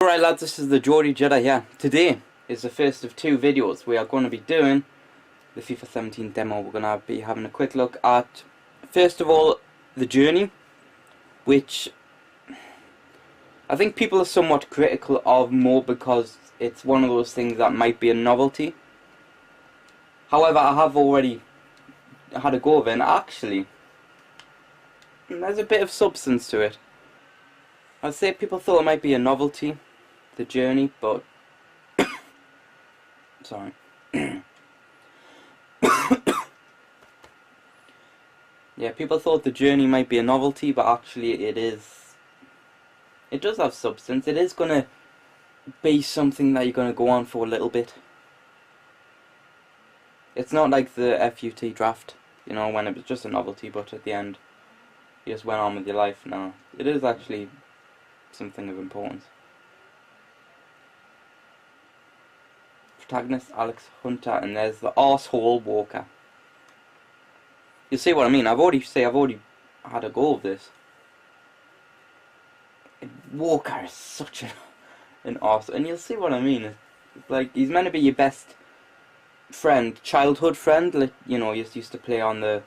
Alright lads, this is the Geordie Jedi here. Today is the first of two videos. We are going to be doing the FIFA 17 demo. We're going to be having a quick look at, first of all, the journey, which I think people are somewhat critical of more because it's one of those things that might be a novelty. However, I have already had a go of it, and actually there's a bit of substance to it. I'd say people thought it might be a novelty, the journey, but sorry. Yeah, people thought the journey might be a novelty, but actually it does have substance. It is gonna be something that you're gonna go on for a little bit. It's not like the FUT draft, you know, when it was just a novelty, but at the end you just went on with your life. Now it is actually something of importance. Protagonist Alex Hunter, and there's the arsehole Walker. You see what I mean? I've already had a go of this. Walker is such an arse, and you'll see what I mean. It's like he's meant to be your best friend, childhood friend. Like, you know, you used to play on a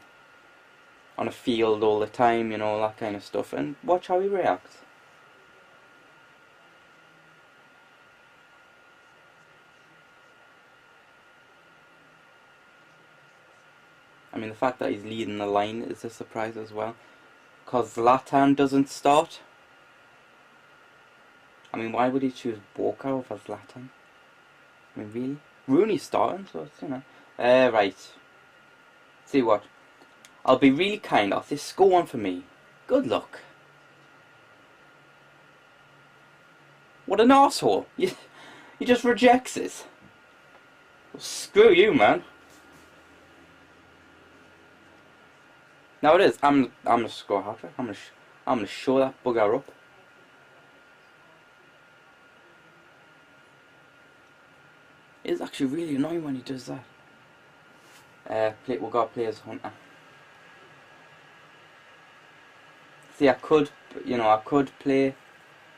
field all the time, you know, that kind of stuff. And watch how he reacts. I mean, the fact that he's leading the line is a surprise as well, because Zlatan doesn't start. I mean, why would he choose Walker over Zlatan? I mean, really? Rooney's starting, so it's, you know. Right. See what? I'll be really kind. I'll say score one for me. Good luck. What an arsehole. He just rejects it. Well, screw you, man. Now it is. I'm gonna score a hat-trick. I'm gonna show that bugger up. It's actually really annoying when he does that. We've got to play as Hunter. See, I could play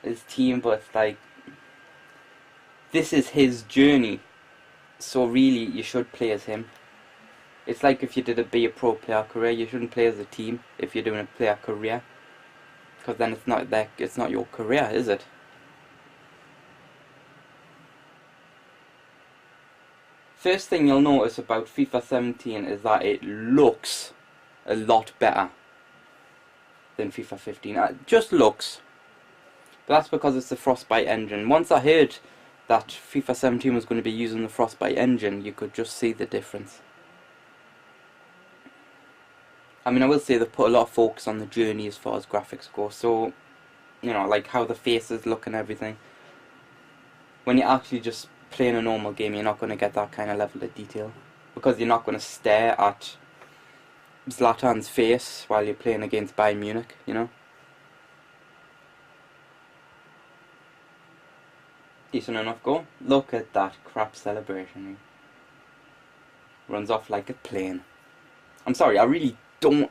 his team, but it's like, this is his journey, so really you should play as him. It's like if you did be a pro player career, you shouldn't play as a team if you're doing a player career, because then it's not your career, is it? First thing you'll notice about FIFA 17 is that it looks a lot better than FIFA 15. It just looks. But that's because it's the Frostbite engine. Once I heard that FIFA 17 was going to be using the Frostbite engine, you could just see the difference. I mean, I will say they put a lot of focus on the journey as far as graphics go, so, you know, like how the faces look and everything. When you're actually just playing a normal game, you're not going to get that kind of level of detail, because you're not going to stare at Zlatan's face while you're playing against Bayern Munich, you know. Decent enough goal. Look at that crap celebration. Runs off like a plane. I'm sorry, I really don't.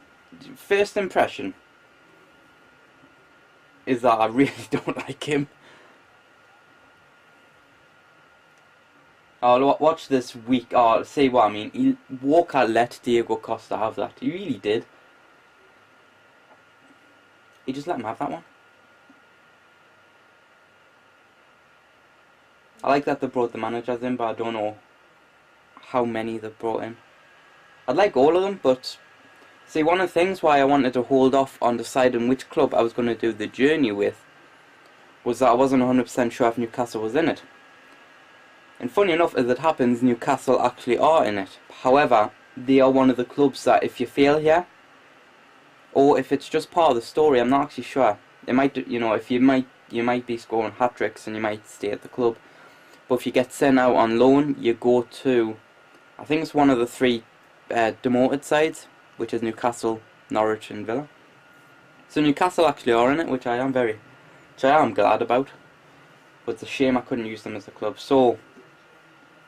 First impression is that I really don't like him. Oh, watch this week. Oh, say what I mean. Walker let Diego Costa have that. He really did. He just let him have that one. I like that they brought the managers in, but I don't know how many they brought in. I'd like all of them, but see, one of the things why I wanted to hold off on deciding which club I was going to do the journey with was that I wasn't 100% sure if Newcastle was in it. And funny enough, as it happens, Newcastle actually are in it. However, they are one of the clubs that if you fail here, or if it's just part of the story, I'm not actually sure. It might, you know, if you might be scoring hat-tricks and you might stay at the club. But if you get sent out on loan, you go to, I think it's one of the three demoted sides, which is Newcastle, Norwich and Villa. So Newcastle actually are in it, which I am glad about. But it's a shame I couldn't use them as a club. So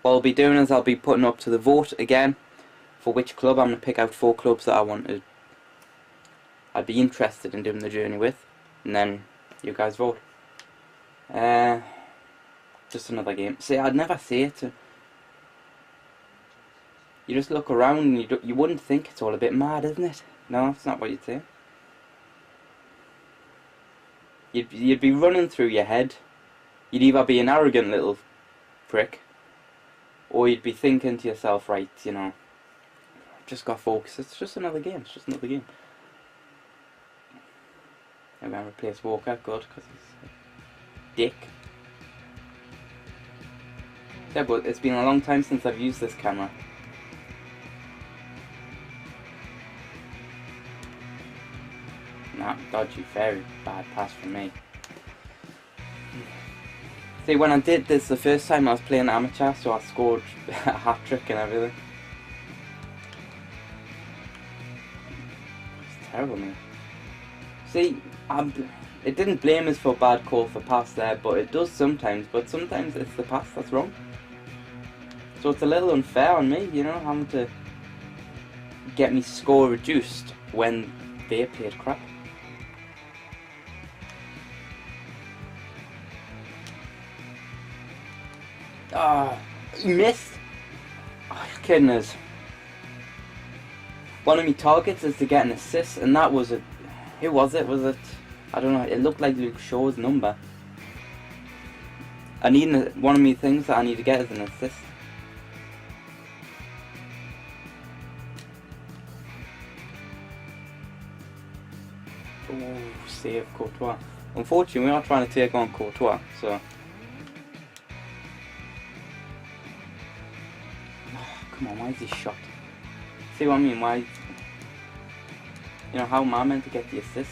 what I'll be doing is I'll be putting up to the vote again for which club. I'm going to pick out 4 clubs that I'd be interested in doing the journey with, and then you guys vote. Just another game. See, I'd never say it to... You just look around and you wouldn't think it's all a bit mad, isn't it? No, it's not what you'd say. You'd be running through your head. You'd either be an arrogant little prick, or you'd be thinking to yourself, right, you know, just got focus. It's just another game. It's just another game. I'm going to replace Walker, good, because he's a dick. Yeah, but it's been a long time since I've used this camera. Nah, dodgy, very bad pass from me. See, when I did this the first time, I was playing amateur, so I scored a hat-trick and everything. It's terrible, man. See, it didn't blame us for a bad call for pass there, but it does sometimes. But sometimes it's the pass that's wrong. So it's a little unfair on me, you know, having to get me score reduced when they played crap. Ah, he missed. Oh, you're kidding us. One of my targets is to get an assist, and that was a... Who was it? Was it... I don't know, it looked like Luke Shaw's number. I need one of my things that I need to get is an assist. Oh, save Courtois. Unfortunately, we are trying to take on Courtois, so... Come on, why is he shot? See what I mean? Why? You know, how am I meant to get the assist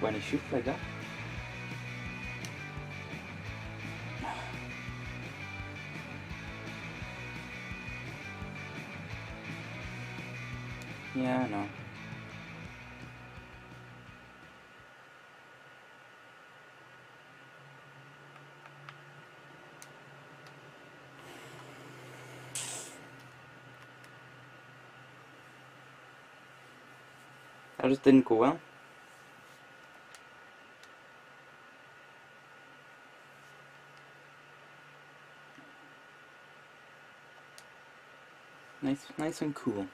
when he shoots like that? Yeah, I know. That just didn't go well. Nice and cool.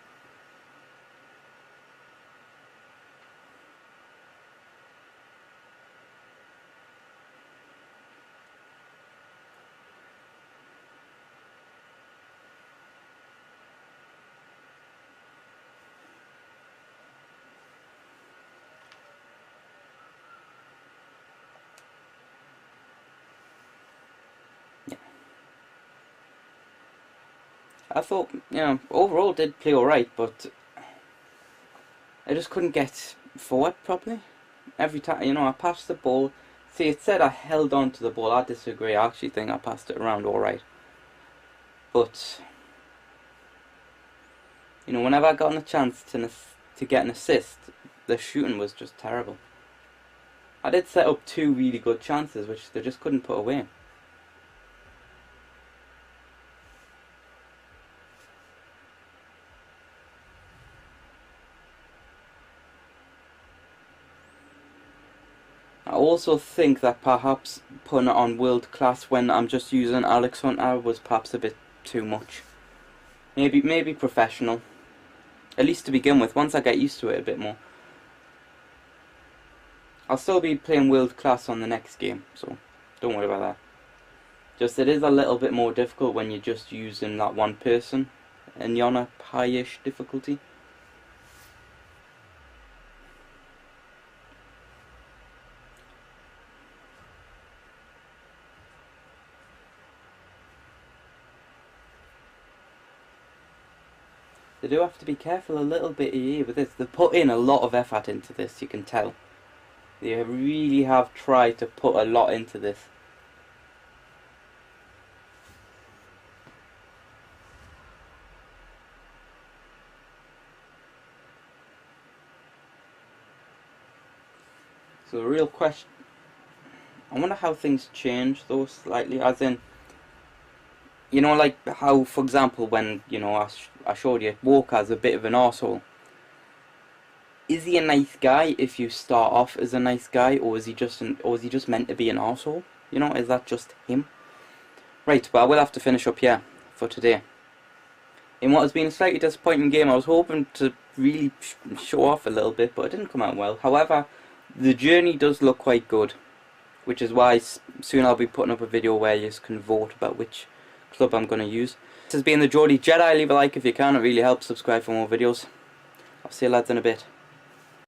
I thought, you know, overall did play alright, but I just couldn't get forward properly. Every time, you know, I passed the ball. See, it said I held on to the ball. I disagree. I actually think I passed it around alright. But, you know, whenever I got a chance to get an assist, the shooting was just terrible. I did set up 2 really good chances, which they just couldn't put away. I also think that perhaps putting it on world class when I'm just using Alex Hunter was perhaps a bit too much. Maybe professional. At least to begin with, once I get used to it a bit more. I'll still be playing world class on the next game, so don't worry about that. Just it is a little bit more difficult when you're just using that one person and you're on a high-ish difficulty. They do have to be careful a little bit here with this. They put in a lot of effort into this, you can tell. They really have tried to put a lot into this. So the real question, I wonder how things change though slightly, as in, you know, like how, for example, when, you know, I showed you Walker's a bit of an arsehole. Is he a nice guy if you start off as a nice guy, or is he just meant to be an arsehole? You know, is that just him? Right, but I will have to finish up here for today. In what has been a slightly disappointing game, I was hoping to really show off a little bit, but it didn't come out well. However, the journey does look quite good, which is why soon I'll be putting up a video where you can vote about which club I'm going to use. This has been the Geordie Jedi. Leave a like if you can, it really helps. Subscribe for more videos. I'll see you lads in a bit.